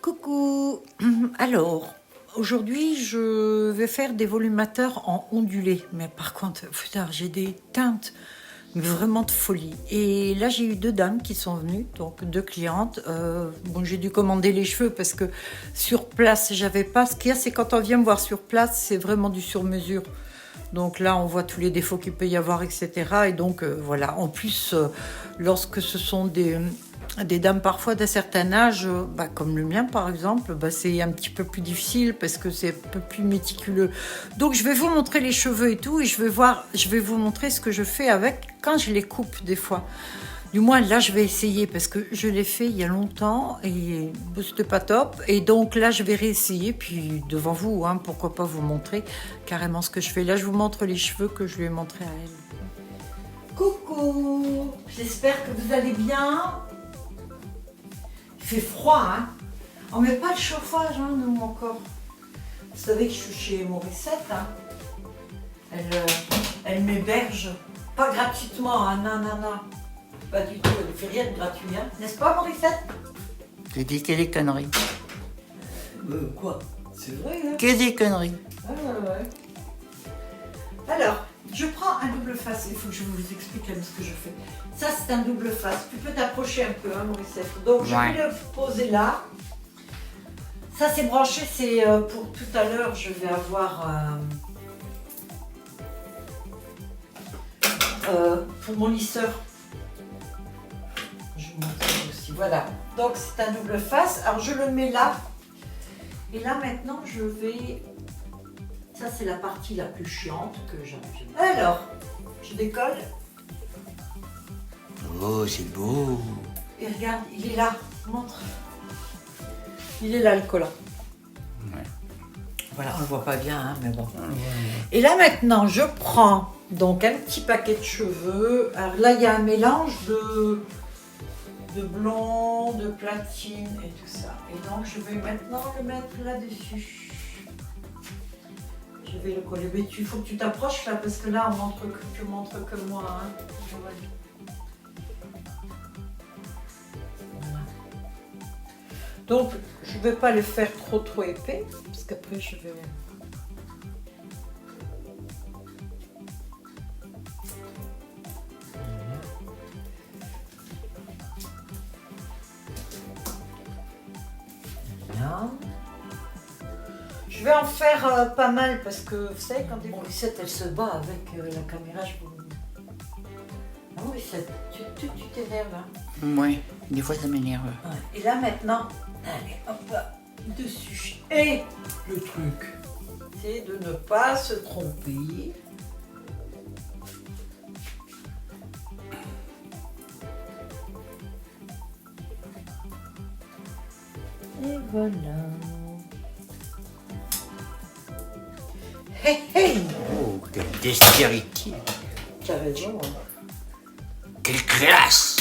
Coucou. Alors, aujourd'hui, je vais faire des volumateurs en ondulé. Mais par contre, putain, j'ai des teintes mais vraiment de folie. Et là, j'ai eu 2 dames qui sont venues, donc 2 clientes. Bon, j'ai dû commander les cheveux parce que sur place, j'avais pas. Ce qu'il y a, c'est quand on vient me voir sur place, c'est vraiment du sur-mesure. Donc là, on voit tous les défauts qu'il peut y avoir, etc. Et donc, voilà. En plus, lorsque ce sont des dames parfois d'un certain âge, comme le mien par exemple, c'est un petit peu plus difficile parce que c'est un peu plus méticuleux. Donc je vais vous montrer les cheveux et tout, et je vais vous montrer ce que je fais avec quand je les coupe des fois. Du moins là je vais essayer parce que je l'ai fait il y a longtemps et c'était pas top. Et donc là je vais réessayer, puis devant vous, pourquoi pas vous montrer carrément ce que je fais. Là je vous montre les cheveux que je lui ai montré à elle. Coucou, j'espère que vous allez bien. Il fait froid, hein. On met pas le chauffage, nous encore. Vous savez que je suis chez Morissette, hein. Elle m'héberge, pas gratuitement, non. Pas du tout, elle ne fait rien de gratuit, hein. N'est-ce pas, Morissette? Tu dis que des conneries. Quoi? C'est vrai, hein. Que des conneries. Ouais. Alors, je prends un double face, il faut que je vous explique ce que je fais. Ça, c'est un double face. Tu peux t'approcher un peu, Morissette. Donc, je vais le poser là. Ça, c'est branché, c'est pour tout à l'heure, je vais avoir pour mon lisseur. Je vous montre aussi, voilà. Donc, c'est un double face. Alors, je le mets là. Et là, maintenant, je vais... Ça, c'est la partie la plus chiante que j'aime. Alors, je décolle. Oh, c'est beau. Et regarde, il est là. Montre. Il est là, le collant. Ouais. Voilà, on le voit pas bien, mais bon. Ouais. Et là, maintenant, je prends donc un petit paquet de cheveux. Alors là, il y a un mélange de blond, de platine et tout ça. Et donc, je vais maintenant le mettre là-dessus. Je vais le coller. Mais il faut que tu t'approches là, parce que là, tu montres que moi. Voilà. Donc, je ne vais pas le faire trop épais, parce qu'après, je vais... Voilà. Je vais en faire pas mal, parce que, vous savez, quand des Morissette, elle se bat avec la caméra, je vous... Ah, Morissette, tu t'énerves, hein? Ouais, des fois ça m'énerve. Ouais. Et là, maintenant... Allez, hop là, dessus. Et le truc, c'est de ne pas se tromper. Et voilà. Hey. Oh, quelle dextérité. Tu as raison. Quelle classe.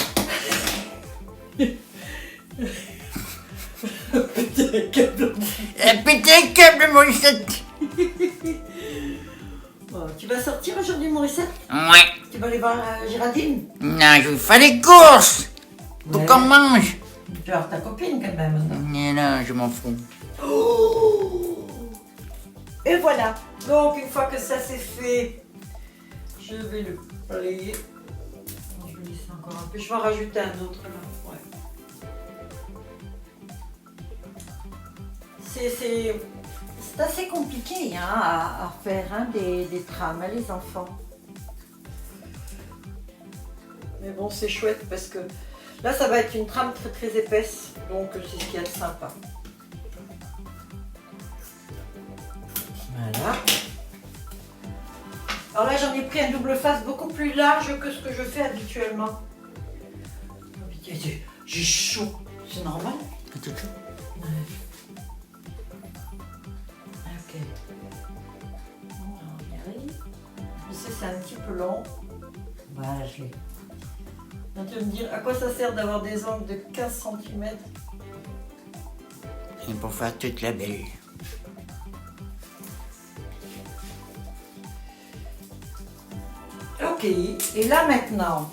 Un putain câble, Morissette. Bon, tu vas sortir aujourd'hui, Morissette? Ouais. Tu vas aller voir Géraldine? Non, je vais faire les courses. Pour qu'on mange. Tu vas voir ta copine quand même. Non, je m'en fous. Oh. Et voilà. Donc, une fois que ça c'est fait, je vais le plier. Je vais laisser encore un peu. Je vais en rajouter un autre là. Ouais. C'est assez compliqué à faire des trames, les enfants. Mais bon, c'est chouette parce que là, ça va être une trame très épaisse. Donc, c'est ce qu'il y a de sympa. Voilà. Alors là, j'en ai pris un double face beaucoup plus large que ce que je fais habituellement. J'ai chaud. C'est normal? C'est tout chaud. Ouais. Ok. On y arrive. C'est un petit peu long. Voilà, je l'ai. Tu vas me dire à quoi ça sert d'avoir des angles de 15 cm? C'est pour faire toute la belle. Ok, et là maintenant,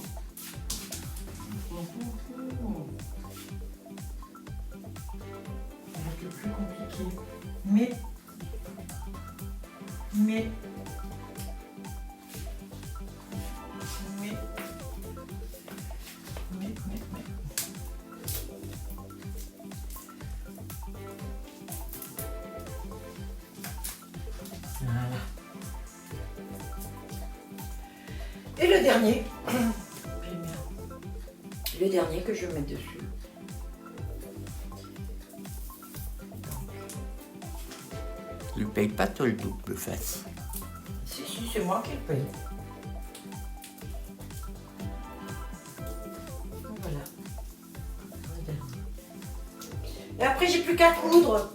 le plus compliqué. Mais. Mais. Voilà. Et le dernier. Le dernier que je vais mettre dessus. Tu ne payes pas toi le double face. Si, c'est moi qui le paye. Voilà. Le dernier. Et après, j'ai plus qu'à coudre.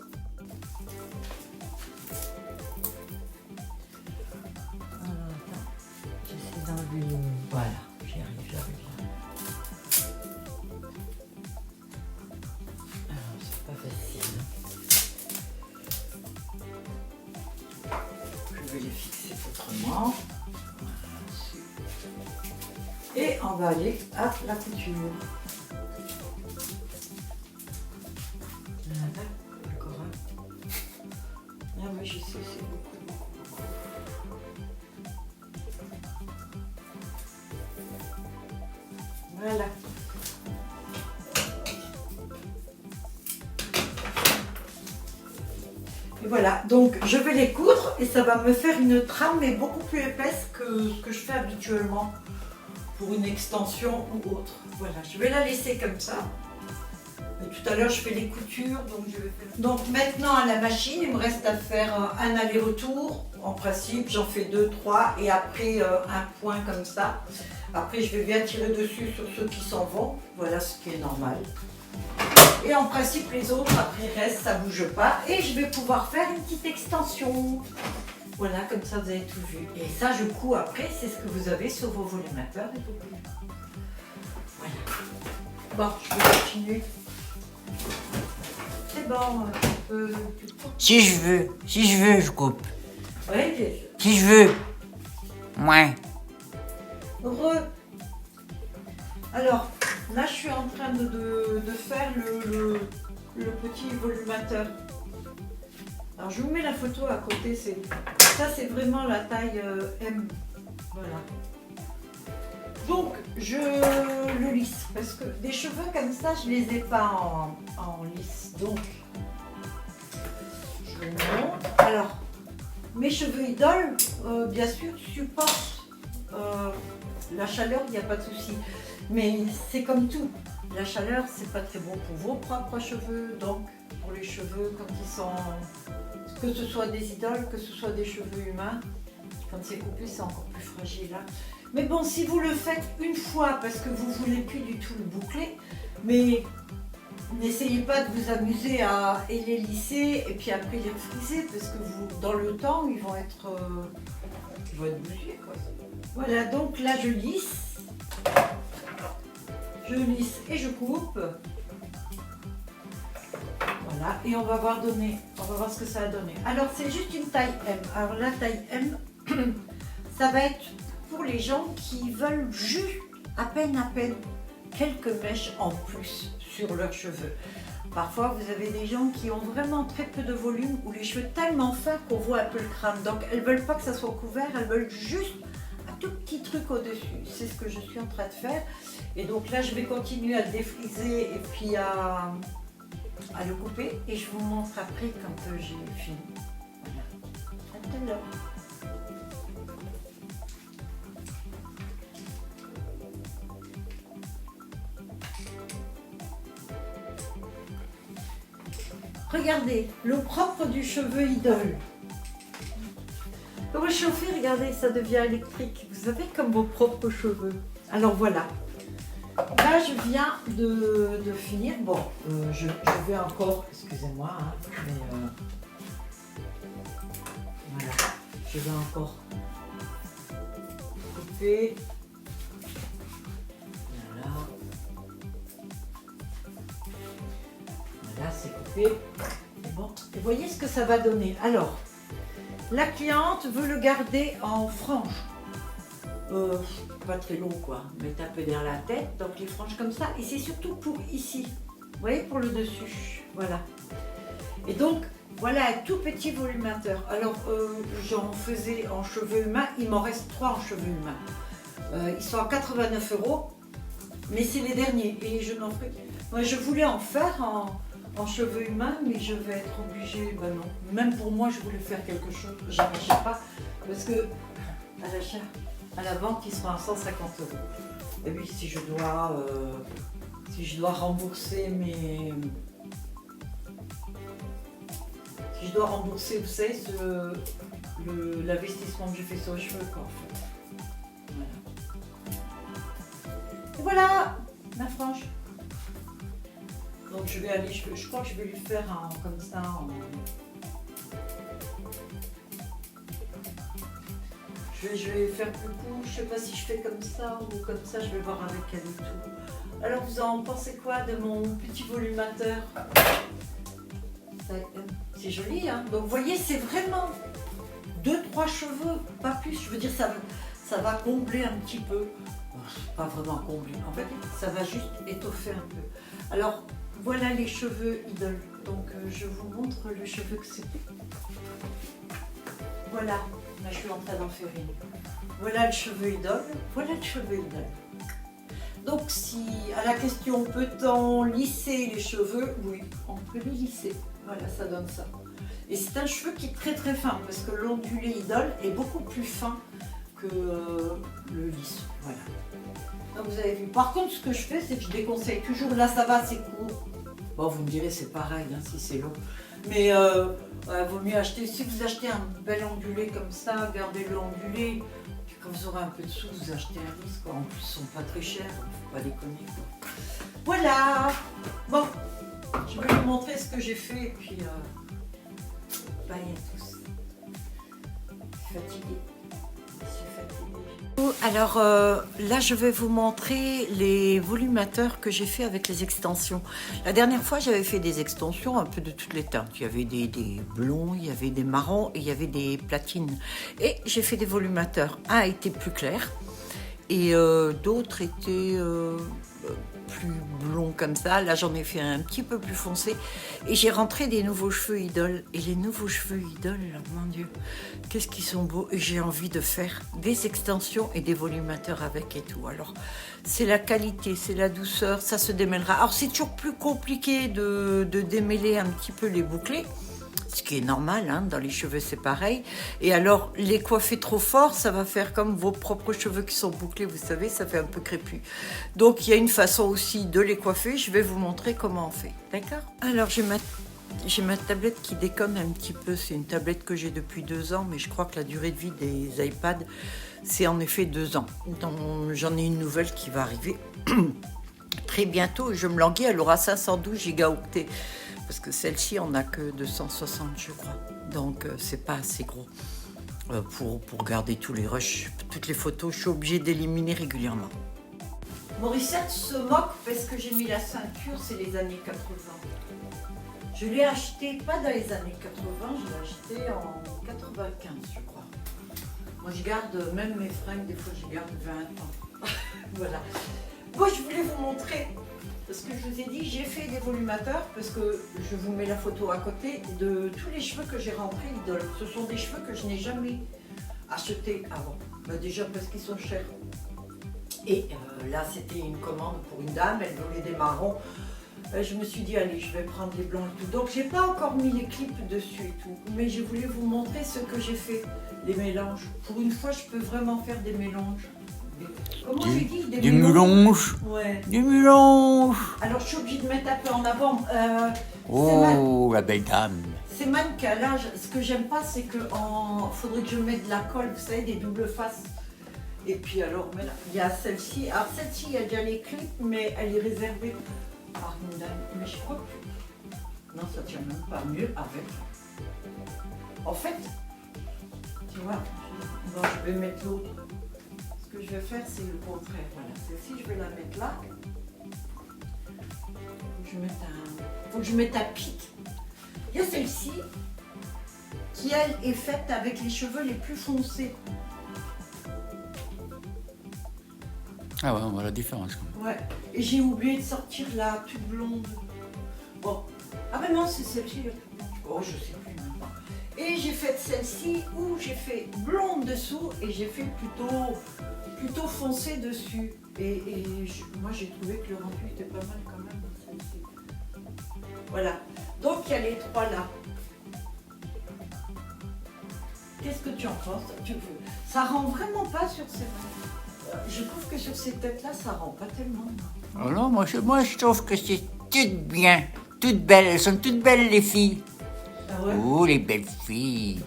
Alors, attends. J'essaie d'enlever. Voilà, j'arrive. Alors, c'est pas facile. Je vais les fixer autrement. Et on va aller à la couture. Voilà, encore un. Ah oui, je sais, c'est beaucoup. Voilà. Et voilà, donc je vais les coudre et ça va me faire une trame mais beaucoup plus épaisse que ce que je fais habituellement pour une extension ou autre. Voilà, je vais la laisser comme ça. Et tout à l'heure je fais les coutures, donc je vais faire... Donc maintenant à la machine, il me reste à faire un aller-retour. En principe, j'en fais 2, 3 et après un point comme ça. Après, je vais bien tirer dessus sur ceux qui s'en vont. Voilà ce qui est normal. Et en principe, les autres, après, restent, ça ne bouge pas. Et je vais pouvoir faire une petite extension. Voilà, comme ça, vous avez tout vu. Et ça, je couds après, c'est ce que vous avez sur vos volumateurs et tout. Voilà. Bon, je vais continuer. C'est bon, Si je veux, je coupe. Oui, Si je veux. Ouais. heureux. Alors, là, je suis en train de faire le petit volumateur. Alors, je vous mets la photo à côté. Ça, c'est vraiment la taille M. Voilà. Donc, je le lisse. Parce que des cheveux comme ça, je les ai pas en lisse. Donc, je le montre. Alors, mes cheveux idoles, bien sûr, supportent la chaleur, il n'y a pas de souci. Mais c'est comme tout. La chaleur, c'est pas très bon pour vos propres cheveux. Donc, pour les cheveux, quand ils sont... Que ce soit des idoles, que ce soit des cheveux humains, quand c'est coupé, c'est encore plus fragile. Hein. Mais bon, si vous le faites une fois, parce que vous ne voulez plus du tout le boucler, mais n'essayez pas de vous amuser à les lisser et puis après les friser, parce que vous, dans le temps, ils vont être bougés, quoi. Voilà, donc là, je lisse. Je lisse et je coupe. Voilà, et on va voir ce que ça a donné. Alors, c'est juste une taille M. Alors, la taille M, ça va être pour les gens qui veulent juste à peine quelques mèches en plus sur leurs cheveux. Parfois, vous avez des gens qui ont vraiment très peu de volume ou les cheveux tellement fins qu'on voit un peu le crâne. Donc, elles ne veulent pas que ça soit couvert, elles veulent juste un tout petit truc au-dessus. C'est ce que je suis en train de faire. Et donc là, je vais continuer à le défriser et puis à le couper. Et je vous montre après quand j'ai fini. Voilà. À tout à l'heure. Regardez, le propre du cheveu idole. Quand vous chauffez, regardez, ça devient électrique. Vous avez comme vos propres cheveux. Alors voilà. Là, je viens de finir. Bon, je vais encore, excusez-moi, hein, mais voilà. Je vais encore couper. Voilà. Voilà, c'est coupé. Et bon, et voyez ce que ça va donner. Alors, la cliente veut le garder en franges. Pas très long quoi, mettre un peu derrière la tête, donc les franges comme ça. Et c'est surtout pour ici, vous voyez, pour le dessus. Voilà. Et donc, voilà un tout petit volumateur. Alors, j'en faisais en cheveux humains, il m'en reste 3 en cheveux humains. Ils sont à 89 €, mais c'est les derniers. Et je n'en ferai. Moi, je voulais en faire en cheveux humains, mais je vais être obligée, ben non. Même pour moi, je voulais faire quelque chose, je n'achète pas, parce que à l'achat, à la vente, ils seront à 150 €. Et puis, si je dois rembourser mes... Si je dois rembourser, vous savez, l'investissement que j'ai fait sur les cheveux, quoi, en fait. Voilà. Et voilà, ma frange. Donc je vais aller, je crois que je vais lui faire comme ça. Je vais faire plus court, je sais pas si je fais comme ça ou comme ça, je vais voir avec elle et tout. Alors vous en pensez quoi de mon petit volumateur? C'est joli, hein. Donc vous voyez, c'est vraiment 2-3 cheveux, pas plus. Je veux dire, ça va combler un petit peu. Pas vraiment combler, en fait, ça va juste étoffer un peu. Alors, voilà les cheveux idoles. Donc, je vous montre le cheveu que c'est. Voilà, là, je suis en train d'en faire une. Voilà le cheveu idole. Voilà le cheveu idole. Donc, si à la question peut-on lisser les cheveux, oui, on peut les lisser. Voilà, ça donne ça. Et c'est un cheveu qui est très très fin parce que l'ondulé idole est beaucoup plus fin que le lisse. Voilà. Donc, vous avez vu. Par contre, ce que je fais, c'est que je déconseille toujours. Là, ça va, c'est court. Bon, vous me direz, c'est pareil hein, si c'est long. Mais vaut mieux acheter. Si vous achetez un bel ondulé comme ça, gardez-le ondulé. Puis quand vous aurez un peu de sous, vous achetez un lisse. Quoi. En plus, ils sont pas très chers. Faut pas déconner. Quoi. Voilà. Bon, je vais vous montrer ce que j'ai fait. Et puis, bye à tous. Je suis fatiguée. Alors là, je vais vous montrer les volumateurs que j'ai fait avec les extensions. La dernière fois, j'avais fait des extensions un peu de toutes les teintes. Il y avait des blonds, il y avait des marrons et il y avait des platines. Et j'ai fait des volumateurs. Un était plus clair et d'autres étaient plus blonds comme ça. Là, j'en ai fait un petit peu plus foncé et j'ai rentré des nouveaux cheveux idoles. Et les nouveaux cheveux idoles, mon Dieu, qu'est-ce qu'ils sont beaux. Et j'ai envie de faire des extensions et des volumateurs avec et tout. Alors, c'est la qualité, c'est la douceur, ça se démêlera. Alors, c'est toujours plus compliqué de démêler un petit peu les bouclés. Ce qui est normal, hein, dans les cheveux c'est pareil. Et alors, les coiffer trop fort, ça va faire comme vos propres cheveux qui sont bouclés, vous savez, ça fait un peu crépus. Donc, il y a une façon aussi de les coiffer. Je vais vous montrer comment on fait, d'accord? Alors, j'ai ma tablette qui déconne un petit peu. C'est une tablette que j'ai depuis 2 ans, mais je crois que la durée de vie des iPads, c'est en effet 2 ans. Donc, j'en ai une nouvelle qui va arriver très bientôt. Je me languis, elle aura 512 gigaoctets. Parce que celle-ci, on n'a que 260, je crois. Donc, c'est pas assez gros pour garder tous les rushs, toutes les photos. Je suis obligée d'éliminer régulièrement. Morissette se moque parce que j'ai mis la ceinture, c'est les années 80. Je l'ai acheté pas dans les années 80, je l'ai acheté en 95, je crois. Moi, je garde, même mes fringues, des fois, je garde 20 ans. Voilà. Moi, je voulais vous montrer... Parce que je vous ai dit, j'ai fait des volumateurs, parce que je vous mets la photo à côté, de tous les cheveux que j'ai rentrés idoles. Ce sont des cheveux que je n'ai jamais achetés avant. Bah déjà parce qu'ils sont chers. Et là, c'était une commande pour une dame, elle voulait des marrons. Je me suis dit, allez, je vais prendre les blancs et tout. Donc, j'ai pas encore mis les clips dessus et tout. Mais je voulais vous montrer ce que j'ai fait, les mélanges. Pour une fois, je peux vraiment faire des mélanges. Comment j'ai dit du mélange. Ouais. Du mélange. Alors je suis obligée de mettre un peu en avant. Oh, la belle dame. C'est mannequin. Là, ce que j'aime pas, c'est que faudrait que je mette de la colle, vous savez, des doubles faces. Et puis alors, il y a celle-ci. Alors celle-ci, il y a déjà les clips, mais elle est réservée par une dame. Mais je crois que... Non, ça tient même pas mieux avec. En fait, tu vois, bon, je vais mettre l'autre. Ce que je vais faire, c'est le contraire. Voilà, celle-ci, je vais la mettre là. Faut que je mette un pic. Il y a celle-ci qui, elle, est faite avec les cheveux les plus foncés. Ah ouais, on voit la différence. Ouais, et j'ai oublié de sortir la toute blonde. Bon. Ah ben non, c'est celle-ci la toute blonde. Oh, je sais plus maintenant. Et j'ai fait celle-ci où j'ai fait blonde dessous et j'ai fait plutôt foncé dessus. Moi j'ai trouvé que le rendu était pas mal quand même. Celle-ci. Voilà. Donc il y a les trois là. Qu'est-ce que tu en penses? Ça rend vraiment pas sur ces... Je trouve que sur ces têtes-là, ça rend pas tellement. Oh non, moi je trouve que c'est tout bien, toutes belles. Elles sont toutes belles, les filles. Ah ouais? Oh, les belles filles.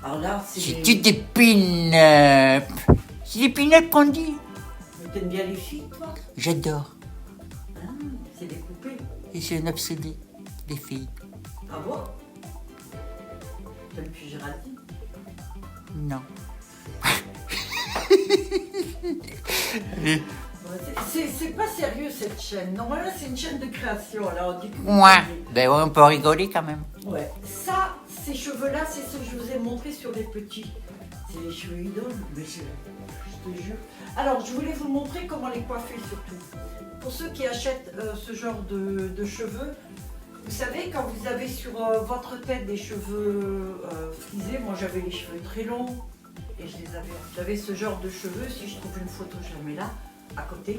Alors là, C'est toutes des pin-up. C'est des pin-up qu'on dit. Mais t'aimes bien les filles, toi? J'adore. Ah, c'est des poupées. Et je suis un obsédé des filles. Ah bon? T'aimes plus Géraldine? Non. C'est pas sérieux cette chaîne. Normalement, c'est une chaîne de création. Alors, on dit que... Ouais. Ben ouais, on peut rigoler quand même. Ouais. Ça, ces cheveux-là, c'est ce que je vous ai montré sur les petits. C'est les cheveux idoles, mais je te jure. Alors, je voulais vous montrer comment les coiffer surtout. Pour ceux qui achètent ce genre de cheveux, vous savez, quand vous avez sur votre tête des cheveux frisés, moi j'avais les cheveux très longs et j'avais ce genre de cheveux. Si je trouve une photo, je la mets là, à côté.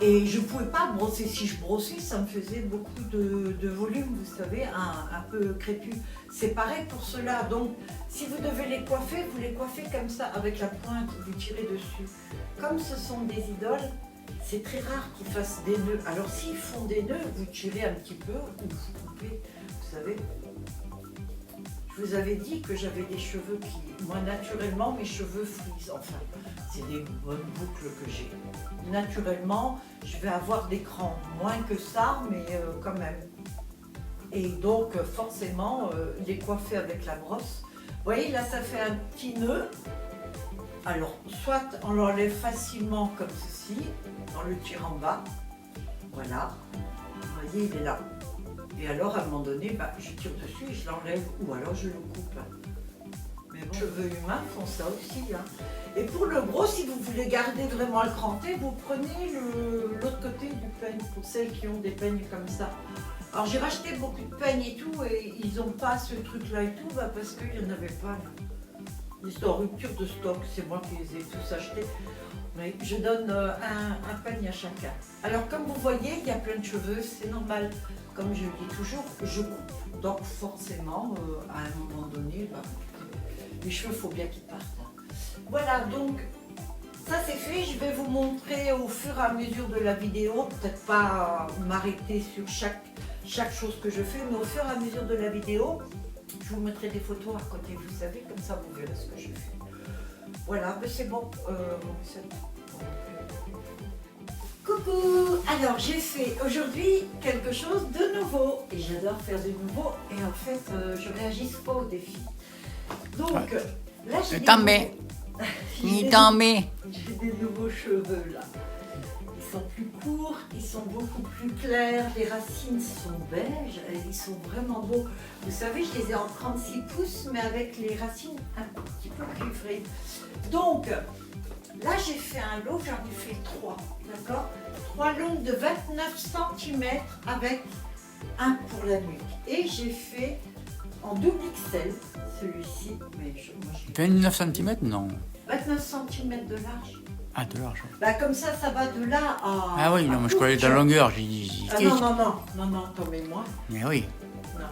Et je ne pouvais pas brosser. Si je brossais, ça me faisait beaucoup de volume, vous savez, un peu crépus. C'est pareil pour ceux-là. Donc, si vous devez les coiffer, vous les coiffez comme ça, avec la pointe, vous tirez dessus. Comme ce sont des idoles, c'est très rare qu'ils fassent des nœuds. Alors, s'ils font des nœuds, vous tirez un petit peu ou vous coupez, vous savez. Je vous avais dit que j'avais des cheveux qui, moi, naturellement, mes cheveux frisent. Enfin, c'est des bonnes boucles que j'ai. Naturellement, je vais avoir des crans, moins que ça, mais quand même. Et donc, forcément, les coiffer avec la brosse. Vous voyez, là, ça fait un petit nœud. Alors, soit on l'enlève facilement comme ceci, on le tire en bas. Voilà. Vous voyez, il est là. Et alors, à un moment donné, je tire dessus et je l'enlève, ou alors je le coupe. Mais bon, les cheveux humains font ça aussi. Hein. Et pour le gros, si vous voulez garder vraiment le cranté, vous prenez l'autre côté du peigne, pour celles qui ont des peignes comme ça. Alors j'ai racheté beaucoup de peignes et tout, et ils n'ont pas ce truc-là et tout, parce qu'il n'y en avait pas. Là. Ils sont en rupture de stock, c'est moi qui les ai tous achetés. Mais je donne un peigne à chacun. Alors comme vous voyez, il y a plein de cheveux, c'est normal. Comme je le dis toujours, je coupe. Donc forcément, à un moment donné, les cheveux, il faut bien qu'ils partent. Voilà, donc ça c'est fait. Je vais vous montrer au fur et à mesure de la vidéo. Peut-être pas m'arrêter sur chaque chose que je fais, mais au fur et à mesure de la vidéo, je vous mettrai des photos à côté, vous savez, comme ça vous verrez ce que je fais. Voilà, mais c'est bon. Coucou! Alors j'ai fait aujourd'hui quelque chose de nouveau et j'adore faire du nouveau et en fait je réagis pas au défi. Donc là j'ai des nouveaux cheveux là. Ils sont plus courts, ils sont beaucoup plus clairs, les racines sont beiges, ils sont vraiment beaux. Vous savez, je les ai en 36 pouces mais avec les racines un petit peu cuivrées. Donc là, j'ai fait un lot, j'en ai fait 3, d'accord? 3 longues de 29 cm avec un pour la nuque. Et j'ai fait en double XL, celui-ci, mais moi j'ai... 29 cm, non. 29 cm de large. Ah, de large. Comme ça va de là à... Ah oui, non, mais je croyais de la longueur, j'ai dit... non, t'en mets moins. Mais oui. Non.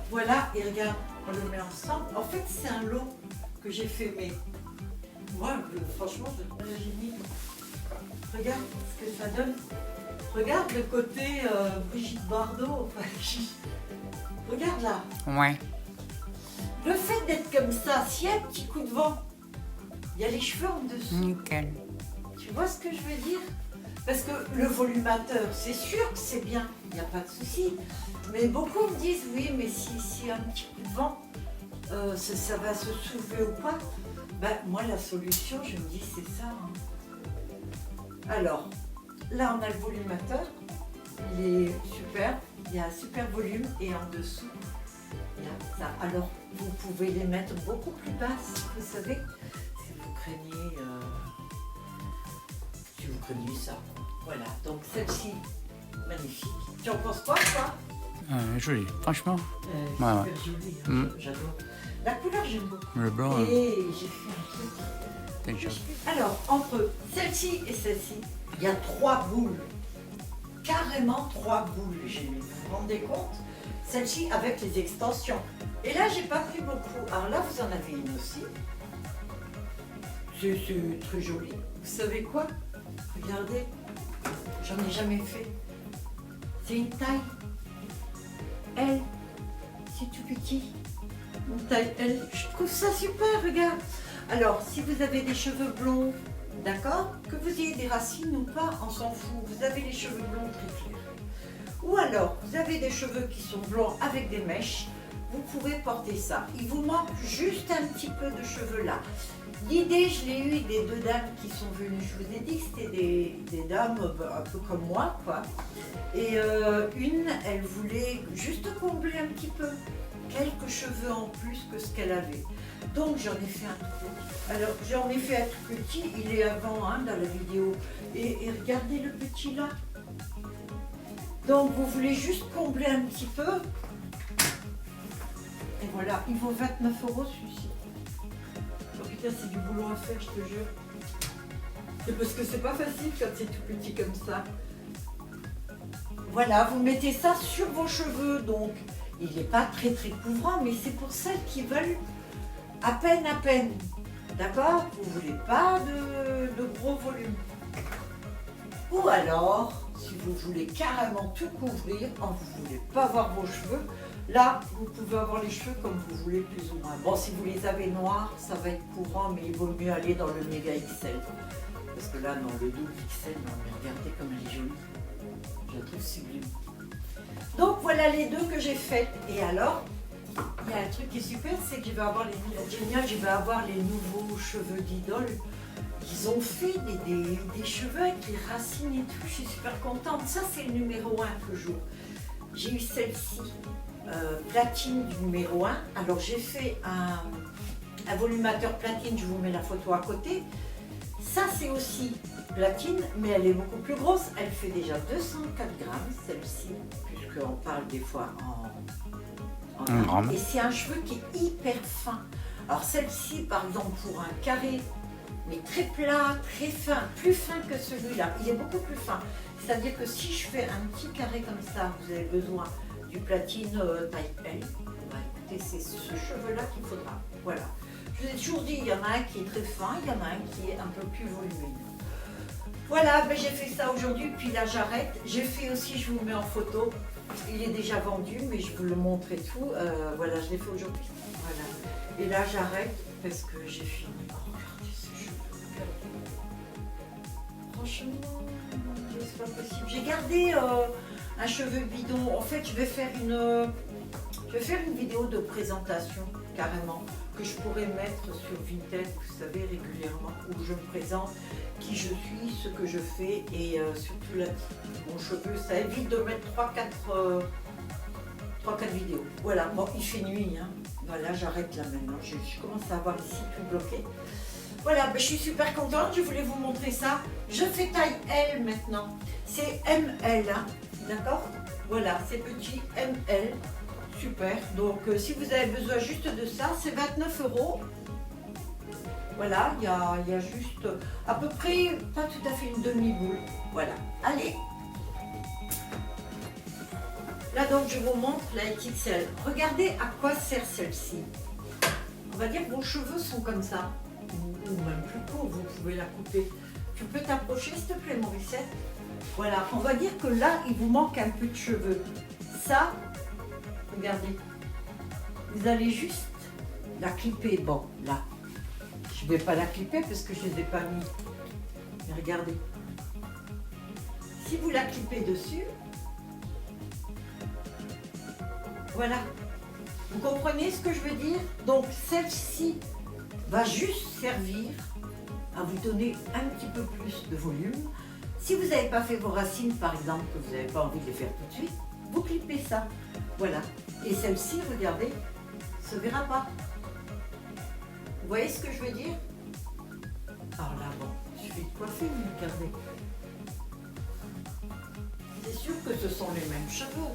Voilà, et regarde, on le met ensemble. En fait, c'est un lot que j'ai fait, mais... Moi, franchement, j'ai mis... Regarde ce que ça donne. Regarde le côté Brigitte Bardot. Regarde là. Ouais. Le fait d'être comme ça, s'il y a un petit coup de vent, il y a les cheveux en dessous. Nickel. Tu vois ce que je veux dire? Parce que le volumateur, c'est sûr que c'est bien, il n'y a pas de souci. Mais beaucoup me disent, oui, mais si un petit coup de vent, ça va se soulever ou pas. Moi, la solution, je me dis, c'est ça. Hein. Alors, là, on a le volumateur. Il est super. Il y a un super volume. Et en dessous, il y a ça. Alors, vous pouvez les mettre beaucoup plus basses, vous savez, si vous craignez ça. Voilà. Donc, celle-ci, magnifique. Tu en penses quoi, toi? Joli, franchement. Super Ouais, ouais. joli, hein, Mm. j'adore. La couleur, j'aime beaucoup. Le blanc, Et j'ai fait un truc. quelque chose. Alors, entre celle-ci et celle-ci, il y a 3 boules. Carrément 3 boules, j'ai mis. Vous vous rendez compte? Celle-ci avec les extensions. Et là, j'ai pas pris beaucoup. Alors là, vous en avez une aussi. C'est très joli. Vous savez quoi? Regardez. J'en ai jamais fait. C'est une taille L. C'est tout petit. Une taille L. Je trouve ça super, regarde. Alors, si vous avez des cheveux blonds, d'accord, que vous ayez des racines ou pas, on s'en fout. Vous avez les cheveux blonds très clairs. Ou alors, vous avez des cheveux qui sont blancs avec des mèches, vous pouvez porter ça. Il vous manque juste un petit peu de cheveux là. L'idée, je l'ai eue des 2 dames qui sont venues. Je vous ai dit que c'était des dames un peu comme moi, quoi. Et une, elle voulait juste combler un petit peu, quelques cheveux en plus que ce qu'elle avait. Donc j'en ai fait un tout petit. Alors j'en ai fait un tout petit, il est avant hein, dans la vidéo. Et regardez le petit là. Donc vous voulez juste combler un petit peu. Et voilà, il vaut 29 € celui-ci. Oh putain, c'est du boulot à faire, je te jure. C'est parce que c'est pas facile quand c'est tout petit comme ça. Voilà, vous mettez ça sur vos cheveux, donc il n'est pas très très couvrant, mais c'est pour celles qui veulent à peine, d'accord? Vous voulez pas de gros volume. Ou alors, si vous voulez carrément tout couvrir, quand vous voulez pas voir vos cheveux, là, vous pouvez avoir les cheveux comme vous voulez plus ou moins. Bon, si vous les avez noirs, ça va être courant, mais il vaut mieux aller dans le méga XL. Parce que là, non, le double XL, non, mais regardez comme elle est jolie. Je la trouve sublime. Donc voilà les 2 que j'ai faites. Et alors, il y a un truc qui est super, c'est que je vais avoir les nouveaux cheveux d'Idole. Ils ont fait des cheveux avec les racines et tout. Je suis super contente. Ça, c'est le numéro 1 toujours. J'ai eu celle-ci, platine du numéro 1. Alors j'ai fait un volumateur platine. Je vous mets la photo à côté. Ça, c'est aussi platine, mais elle est beaucoup plus grosse. Elle fait déjà 204 grammes, celle-ci, puisqu'on parle des fois en grammes. Et c'est un cheveu qui est hyper fin. Alors celle-ci, par exemple, pour un carré, mais très plat, très fin, plus fin que celui-là. Il est beaucoup plus fin. C'est-à-dire que si je fais un petit carré comme ça, vous avez besoin du platine taille L. Bah, écoutez, c'est ce cheveu-là qu'il faudra. Voilà. Je vous ai toujours dit, il y en a un qui est très fin, il y en a un qui est un peu plus volumineux. Voilà, ben j'ai fait ça aujourd'hui, puis là j'arrête. J'ai fait aussi, je vous mets en photo, il est déjà vendu, mais je vous le montre et tout. Voilà, je l'ai fait aujourd'hui. Voilà. Et là j'arrête parce que j'ai fini. Oh, regardez ces cheveux, regardez. Franchement, mon Dieu, c'est pas possible. J'ai gardé un cheveu bidon. En fait, je vais faire une vidéo de présentation, carrément, que je pourrais mettre sur Vinted, vous savez, régulièrement, où je me présente, qui je suis, ce que je fais, et surtout là, mon cheveu, ça évite de mettre 3-4 vidéos. Voilà, bon, il fait nuit, hein. Voilà, j'arrête là maintenant, je commence à avoir ici tout bloqué. Voilà, ben, je suis super contente, je voulais vous montrer ça. Je fais taille L maintenant, c'est ML, hein, d'accord? Voilà, c'est petit ML. Super, donc si vous avez besoin juste de ça, c'est 29 €. Voilà, il y a juste à peu près, pas tout à fait une demi-boule. Voilà, allez. Là donc je vous montre la XXL. Regardez à quoi sert celle-ci. On va dire que vos cheveux sont comme ça, ou même plus courts, vous pouvez la couper. Tu peux t'approcher s'il te plaît Mauricette? Voilà, on va dire que là il vous manque un peu de cheveux. Ça, regardez, vous allez juste la clipper. Bon, là, je ne vais pas la clipper parce que je ne les ai pas mis. Mais regardez, si vous la clippez dessus, voilà. Vous comprenez ce que je veux dire? Donc, celle-ci va juste servir à vous donner un petit peu plus de volume. Si vous n'avez pas fait vos racines, par exemple, que vous n'avez pas envie de les faire tout de suite, vous clippez ça. Voilà. Et celle-ci, regardez, ne se verra pas. Vous voyez ce que je veux dire? Alors là, bon, il suffit de coiffer, mais regardez. C'est sûr que ce sont les mêmes cheveux.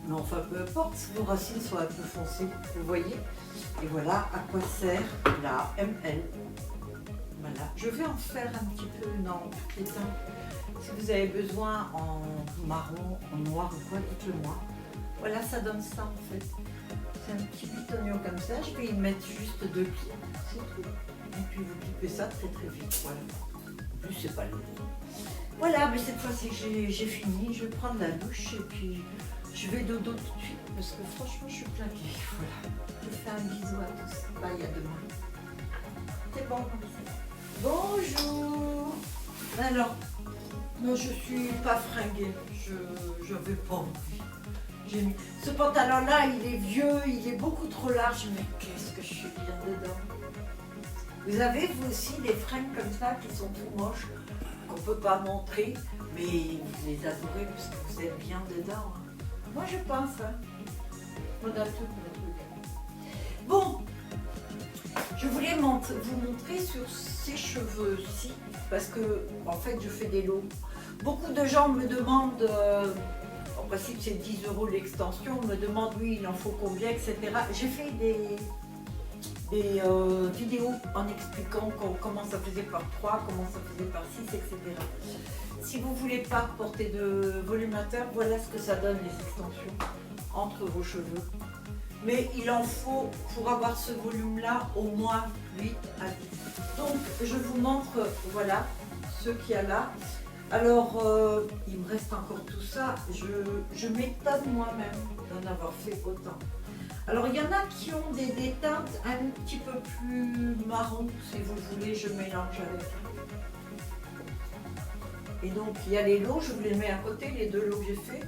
Mais enfin, peu importe, vos racines sont un peu foncées, vous voyez. Et voilà à quoi sert la ML. Voilà, je vais en faire un petit peu dans toutes les teintes. Si vous avez besoin en marron, en noir ou quoi, dites-le moi. Voilà, ça donne ça en fait. C'est un petit bitonio comme ça. Je vais y mettre juste 2 clips, c'est tout. Et puis vous clipez ça très très vite. Voilà. En plus, c'est pas long. Voilà, mais cette fois-ci j'ai fini. Je vais prendre la douche et puis je vais dodo tout de suite parce que franchement, je suis claquée. Voilà. Je fais un bisou à tous. Bye, à demain. C'est bon comme ça. Bonjour. Alors, moi je suis pas fringuée. Je veux pas envie. J'ai mis ce pantalon-là, il est vieux, il est beaucoup trop large, mais qu'est-ce que je suis bien dedans. Vous avez vous aussi des fringues comme ça qui sont tout moches, qu'on peut pas montrer, mais vous les adorez parce que vous êtes bien dedans. Hein. Moi je pense. Hein. On a tout le truc. Bon, je voulais vous montrer sur ces cheveux-ci, parce que en fait je fais des lots. Beaucoup de gens me demandent. En principe, c'est 10 € l'extension. On me demande, oui, il en faut combien, etc. J'ai fait des vidéos en expliquant comment ça faisait par 3, comment ça faisait par 6, etc. Si vous ne voulez pas porter de volumateur, voilà ce que ça donne les extensions entre vos cheveux. Mais il en faut, pour avoir ce volume-là, au moins 8 à 10. Donc, je vous montre, voilà, ce qu'il y a là. Alors, il me reste encore tout ça. Je m'étonne moi-même d'en avoir fait autant. Alors, il y en a qui ont des teintes un petit peu plus marron, si vous voulez, je mélange avec. Et donc, il y a les lots, je vous les mets à côté, les 2 lots que j'ai fait.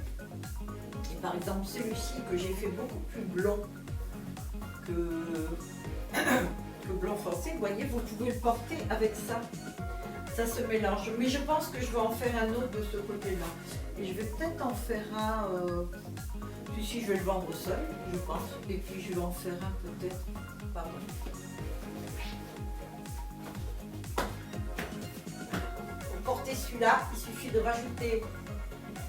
Et par exemple, celui-ci que j'ai fait beaucoup plus blond que blond foncé, vous voyez, vous pouvez le porter avec ça. Ça se mélange, mais je pense que je vais en faire un autre de ce côté-là. Et je vais peut-être en faire un, si je vais le vendre seul, je pense, et puis je vais en faire un peut-être, pardon. Pour porter celui-là, il suffit de rajouter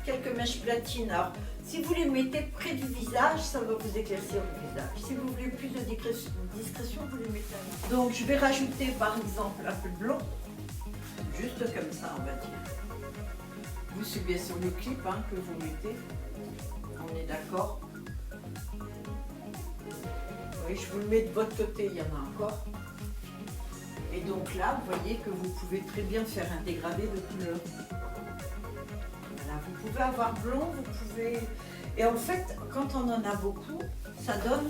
quelques mèches platines. Alors, si vous les mettez près du visage, ça va vous éclaircir le visage. Si vous voulez plus de discrétion, vous les mettez là. Donc, je vais rajouter par exemple un peu de blond. Juste comme ça, on va dire. Vous, c'est bien sur le clip hein, que vous mettez. On est d'accord. Oui, je vous le mets de votre côté, il y en a encore. Et donc là, vous voyez que vous pouvez très bien faire un dégradé de couleur. Voilà, vous pouvez avoir blond, vous pouvez... Et en fait, quand on en a beaucoup, ça donne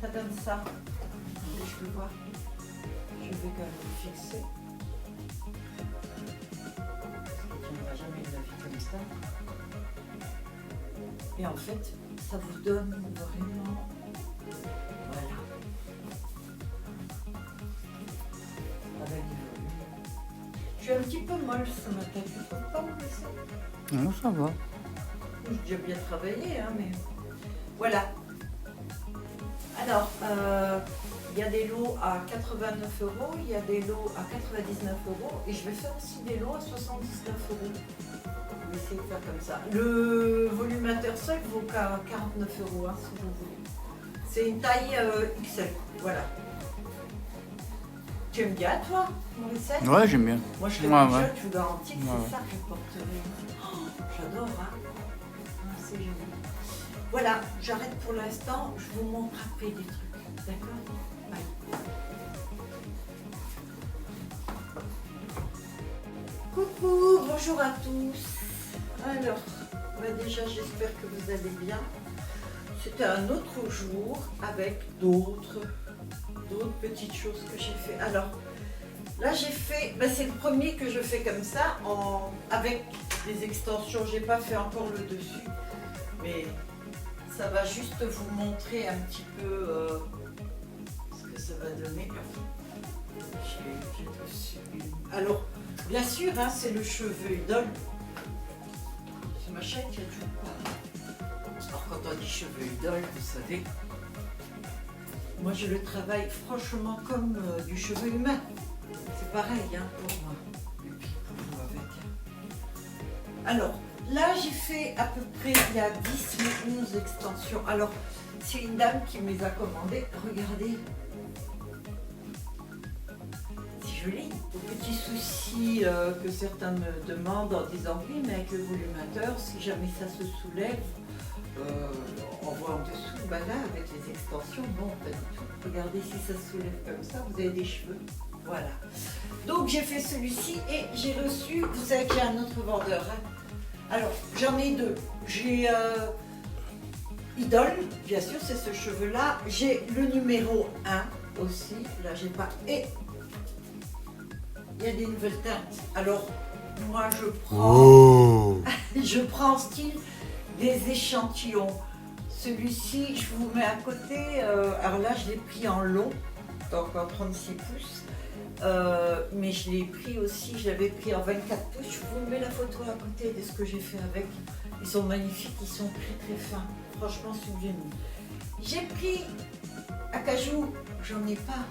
ça donne ça. Attendez, je peux voir. Je vais quand même le fixer. Parce qu'on n'aura jamais de la vie comme ça. Et en fait, ça vous donne vraiment... Voilà. Avec du volume. Je suis un petit peu molle ce matin, tu ne trouves pas, ça? Non, ça va. J'ai bien travaillé, hein, mais... Voilà. Alors, il y a des lots à 89 €, il y a des lots à 99 € et je vais faire aussi des lots à 79 €. Je vais essayer de faire comme ça. Le volumateur seul vaut qu'à 49 € hein, si vous voulez. C'est une taille XL, voilà. Tu aimes bien toi, Mauricette? Ouais, j'aime bien. Moi je te je vous garantis que c'est ça que je porterai. Oh, j'adore, hein. Ah, c'est génial. Voilà, j'arrête pour l'instant, je vous montre après des trucs, d'accord? Bye. Coucou, bonjour à tous. Alors, déjà j'espère que vous allez bien. C'était un autre jour avec d'autres petites choses que j'ai fait. Alors, là j'ai fait, c'est le premier que je fais comme ça, avec des extensions. J'ai pas fait encore le dessus, mais ça va juste vous montrer un petit peu ce que ça va donner. J'ai dessus. Alors, bien sûr, hein, c'est le cheveu idole. C'est ma chaîne qui a toujours pas. Alors, quand on dit cheveux idole, vous savez, moi je le travaille franchement comme du cheveu humain. C'est pareil hein, pour moi. Et puis pour vous avec. Alors, là, j'ai fait à peu près, il y a 10 ou 11 extensions. Alors, c'est une dame qui me les a commandées. Regardez. C'est joli. Au petit souci que certains me demandent en disant oui, mais avec le volumateur, si jamais ça se soulève, on voit en dessous. Bah là, avec les extensions, non, pas du tout. Regardez si ça se soulève comme ça, vous avez des cheveux. Voilà. Donc j'ai fait celui-ci et j'ai reçu, vous savez qu'il y a un autre vendeur. Hein. Alors j'en ai deux. J'ai Idole, bien sûr, c'est ce cheveu-là. J'ai le numéro 1 aussi, là j'ai pas. Et il y a des nouvelles teintes. Alors moi je prends, je prends en style des échantillons. Celui-ci, je vous mets à côté. Alors là je l'ai pris en long, donc en 36 pouces. Mais je l'ai pris aussi, je l'avais pris en 24 pouces. Je vous mets la photo à côté de ce que j'ai fait avec. Ils sont magnifiques, ils sont très très fins, franchement sublimes. J'ai pris acajou, j'en ai pas.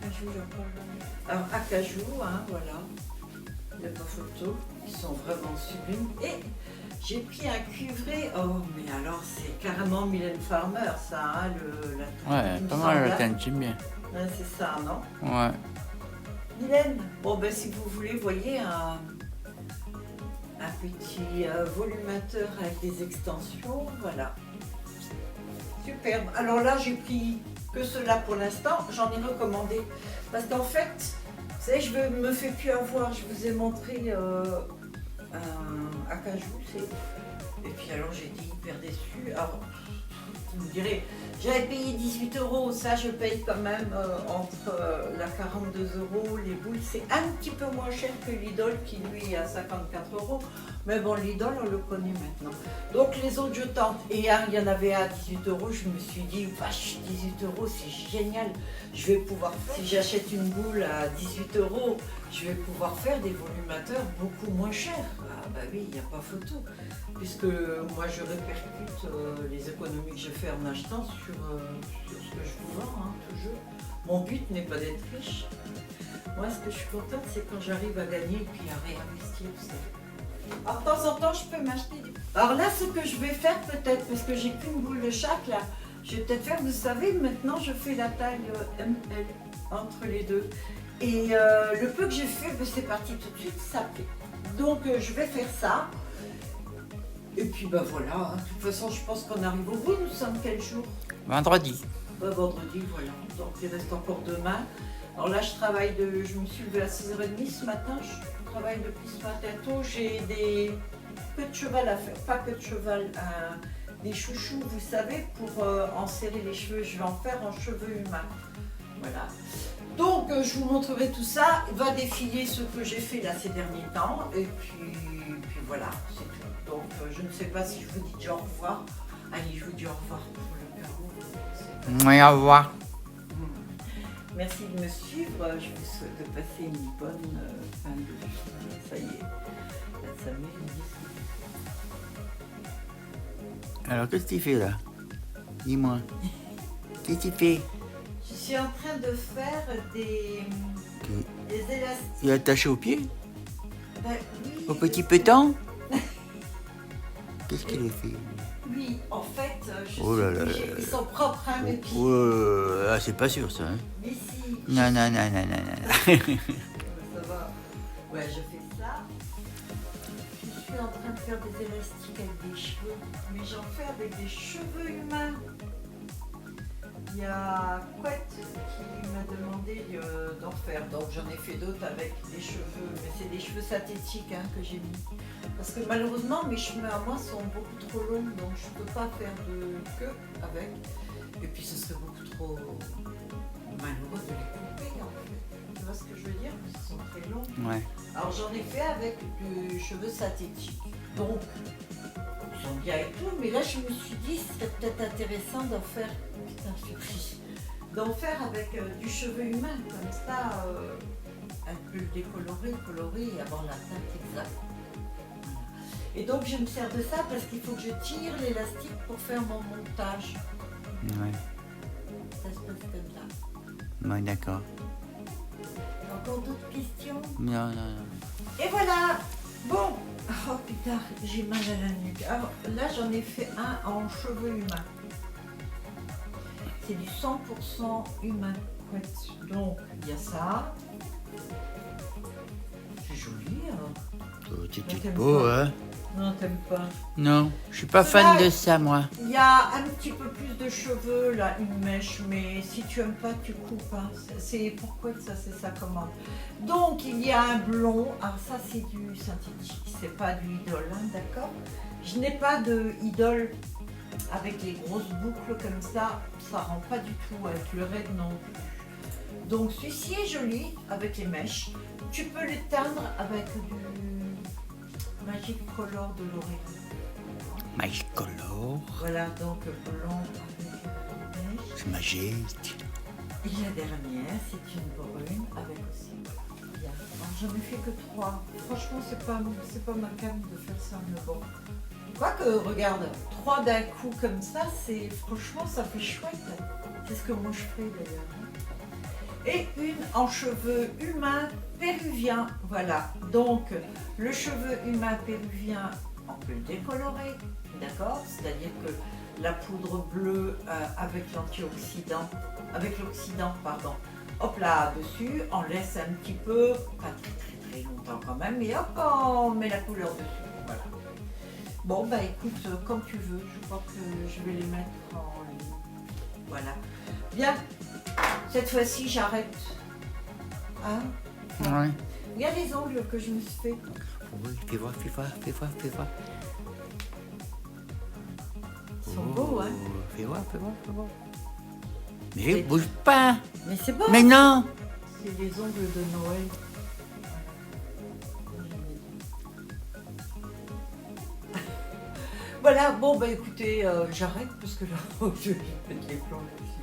Acajou, j'en parle. Alors acajou, hein, voilà. Il n'y a pas photo, ils sont vraiment sublimes. Et j'ai pris un cuivré, oh mais alors c'est carrément Mylène Farmer ça, hein, la Ouais, pas mal la teinte, j'aime bien. Ouais, c'est ça, non? Ouais. Mylène, bon ben si vous voulez, voyez un petit volumateur avec des extensions, voilà. Superbe. Alors là, j'ai pris que cela pour l'instant, j'en ai recommandé. Parce qu'en fait, vous savez, je ne me fais plus avoir, je vous ai montré un acajou, et puis alors j'ai été hyper déçue. Alors, vous me direz, j'avais payé 18 €, ça je paye quand même entre la 42 €, les boules, c'est un petit peu moins cher que l'Idole qui lui est à 54 €, mais bon l'Idole on le connaît maintenant. Donc les autres je tente, et il y en avait à 18 €, je me suis dit, vache, 18 € c'est génial, je vais pouvoir, si j'achète une boule à 18 €, je vais pouvoir faire des volumateurs beaucoup moins chers. Ah bah oui, il n'y a pas photo. Puisque moi je répercute les économies que je fais en achetant sur ce que je vous vends, hein, toujours. Mon but n'est pas d'être riche. Moi ce que je suis contente c'est quand j'arrive à gagner et puis à réinvestir. Alors de temps en temps je peux m'acheter des... Alors là ce que je vais faire peut-être, parce que j'ai qu'une boule de chaque là, je vais peut-être faire, vous savez, maintenant je fais la taille ML entre les deux. Et le peu que j'ai fait, c'est parti tout de suite, ça plaît. Donc je vais faire ça. Et puis ben voilà, de toute façon je pense qu'on arrive au bout, nous sommes quel jour? Vendredi. Vendredi, voilà, donc il reste encore demain. Alors là je travaille, je me suis levée à 6h30 ce matin, je travaille depuis ce matin tôt, j'ai des queues de cheval à faire, pas queue de cheval, des chouchous, vous savez, pour enserrer les cheveux, je vais en faire en cheveux humains, voilà. Donc je vous montrerai tout ça, va défiler ce que j'ai fait là ces derniers temps, et puis voilà, c'est tout. Donc je ne sais pas si je vous dis déjà au revoir. Allez, je vous dis au revoir pour le carreau. Oui, au revoir. Merci de me suivre, je vous souhaite de passer une bonne fin de journée. Ça y est, la samedi. Alors, qu'est-ce que tu fais là? Dis-moi. Qu'est-ce que tu fais? Je suis en train de faire des élastiques. Il est attaché au pied? Ben, oui, Au petit pétant? Qu'est-ce qu'il a fait? Oui, en fait, je Oh là là suis obligée. Ils sont propres, hein, mes pieds. Ah, c'est pas sûr ça. Hein? Mais si. Non. Ça va. Ouais, je fais ça. Je suis en train de faire des élastiques avec des cheveux. Mais j'en fais avec des cheveux humains. Il y a Couette qui m'a demandé d'en faire. Donc j'en ai fait d'autres avec des cheveux. Mais c'est des cheveux synthétiques hein, que j'ai mis. Parce que malheureusement, mes cheveux à moi sont beaucoup trop longs. Donc je ne peux pas faire de queue avec. Et puis ce serait beaucoup trop malheureux de les couper en fait. Tu vois ce que je veux dire? Parce qu'ils sont très longs. Ouais. Alors j'en ai fait avec du cheveu synthétique. Donc, ils sont bien et tout, mais là je me suis dit, ce serait peut-être intéressant d'en faire, putain, je suis pris, d'en faire avec du cheveu humain, comme ça, un peu décoloré, coloré et avoir la teinte exacte. Voilà. Et donc je me sers de ça parce qu'il faut que je tire l'élastique pour faire mon montage. Ouais. Ça se passe comme ça. Ouais, d'accord. Encore d'autres questions? Non. Et voilà! Bon, oh putain, j'ai mal à la nuque. Alors là, j'en ai fait un en cheveux humains. C'est du 100% humain. Donc, il y a ça. C'est joli, hein. C'est t'aimes tout beau, pas? hein? Non, t'aimes pas. Non, je suis pas fan de ça, moi. Il y a un petit peu plus de cheveux, là, une mèche, mais si tu aimes pas, tu coupes. Hein. C'est pourquoi ça, c'est sa commande. Donc, il y a un blond. Alors ça, c'est du synthétique, c'est pas du idole, hein, d'accord? Je n'ai pas de idole avec les grosses boucles comme ça rend pas du tout avec le raid non plus. Donc, celui-ci est joli avec les mèches. Tu peux le teindre avec du Magic Color de L'Oréal. Magic Color. Voilà, donc blond avec mèche. C'est magique. Et la dernière, c'est une brune avec aussi. Bien. Alors, j'en ai fait que 3. Franchement, c'est pas ma cam de faire ça, mais bon. Quoique, regarde, 3 d'un coup comme ça, franchement, ça fait chouette. C'est ce que moi je ferais d'ailleurs. Et une en cheveux humains péruviens. Voilà. Donc, le cheveu humain péruvien, on peut le décolorer, d'accord? C'est-à-dire que la poudre bleue avec l'antioxydant, avec l'oxydant, pardon. Hop là, dessus, on laisse un petit peu, pas très longtemps quand même, mais hop, on met la couleur dessus. Voilà. Bon, bah écoute, comme tu veux, je crois que je vais les mettre en ligne. Voilà. Bien. Cette fois-ci, j'arrête. Hein? Ouais. Regarde les ongles que je me suis fait. Oui, fais voir. Ils sont beaux, hein? Fais voir. Mais bouge pas. Mais c'est beau. Mais non. C'est les ongles de Noël. Voilà, bon bah écoutez, j'arrête parce que là, je vais mettre les plombs là-dessus.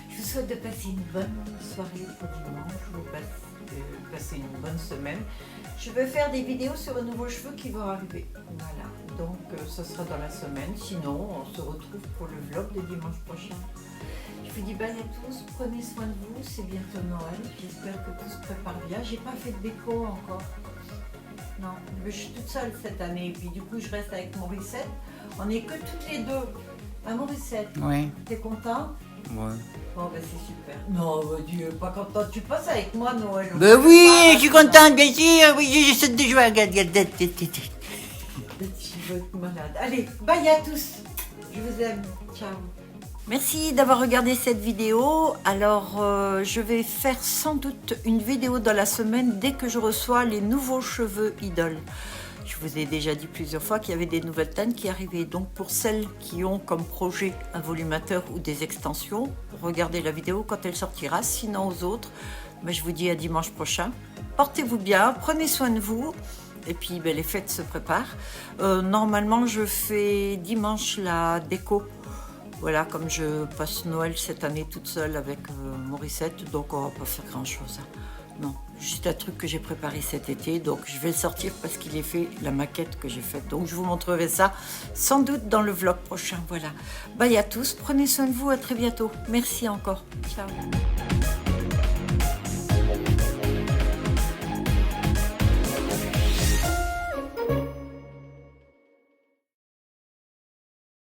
Je vous souhaite de passer une bonne soirée pour dimanche, je vous passer une bonne semaine. Je vais faire des vidéos sur les nouveaux cheveux qui vont arriver. Voilà, donc ce sera dans la semaine. Sinon, on se retrouve pour le vlog de dimanche prochain. Je vous dis bye à tous, prenez soin de vous, c'est bientôt Noël. J'espère que tout se prépare bien. J'ai pas fait de déco encore. Non, je suis toute seule cette année. Et puis du coup, je reste avec Morissette. On n'est que toutes les deux. Ah, Morissette, Oui. t'es contente? Ouais. Bon, ben c'est super. Non, Dieu, pas contente. Tu passes avec moi, Noël. Ben oui, je suis contente, bien sûr. Oui, j'essaie de jouer. Regarde. Tu vas être malade. Allez, bye à tous. Je vous aime. Ciao. Merci d'avoir regardé cette vidéo. Alors, je vais faire sans doute une vidéo dans la semaine dès que je reçois les nouveaux cheveux Idol. Je vous ai déjà dit plusieurs fois qu'il y avait des nouvelles teintes qui arrivaient. Donc, pour celles qui ont comme projet un volumateur ou des extensions, regardez la vidéo quand elle sortira. Sinon, aux autres, ben, je vous dis à dimanche prochain. Portez-vous bien, prenez soin de vous. Et puis, ben, les fêtes se préparent. Normalement, je fais dimanche la déco. Voilà, comme je passe Noël cette année toute seule avec Morissette, donc on va pas faire grand-chose. Non, juste un truc que j'ai préparé cet été, donc je vais le sortir parce qu'il est fait, la maquette que j'ai faite. Donc je vous montrerai ça sans doute dans le vlog prochain. Voilà. Bye à tous, prenez soin de vous, à très bientôt. Merci encore. Ciao.